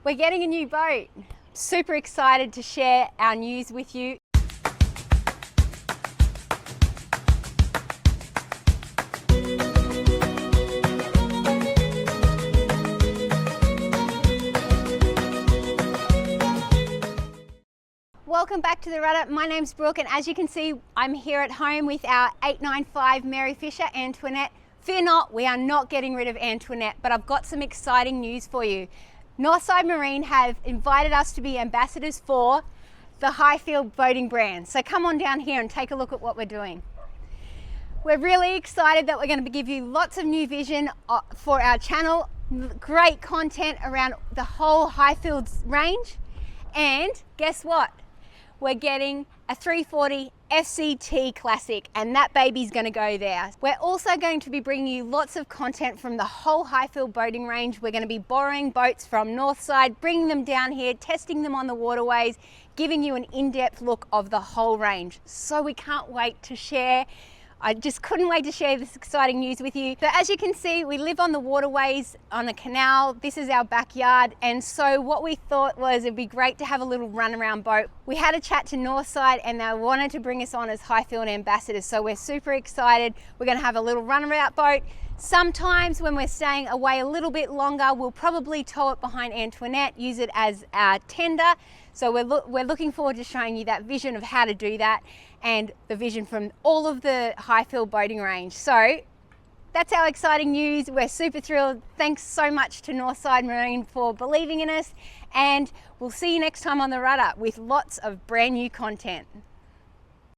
We're getting a new boat. Super excited to share our news with you. Welcome back to the Rudder. My name's Brooke, and as you can see, I'm here at home with our 895 Mary Fisher Antoinette. Fear not, we are not getting rid of Antoinette, but I've got some exciting news for you. Northside Marine have invited us to be ambassadors for the Highfield boating brand. So come on down here and take a look at what we're doing. We're really excited that we're going to give you lots of new vision for our channel, great content around the whole Highfields range, and guess what? We're getting a 340 FCT Classic, and that baby's going to go there. We're also going to be bringing you lots of content from the whole Highfield boating range. We're going to be borrowing boats from Northside, bringing them down here, testing them on the waterways, giving you an in-depth look of the whole range. So we can't wait to share. I just couldn't wait to share this exciting news with you. So as you can see, we live on the waterways on a canal. This is our backyard. And so what we thought was it'd be great to have a little run around boat. We had a chat to Northside and they wanted to bring us on as Highfield ambassadors. So we're super excited. We're gonna have a little run around boat. Sometimes when we're staying away a little bit longer, we'll probably tow it behind Antoinette, use it as our tender. So we're looking forward to showing you that vision of how to do that and the vision from all of the Highfield boating range. So that's our exciting news. We're super thrilled. Thanks so much to Northside Marine for believing in us, and we'll see you next time on the Rudder with lots of brand new content.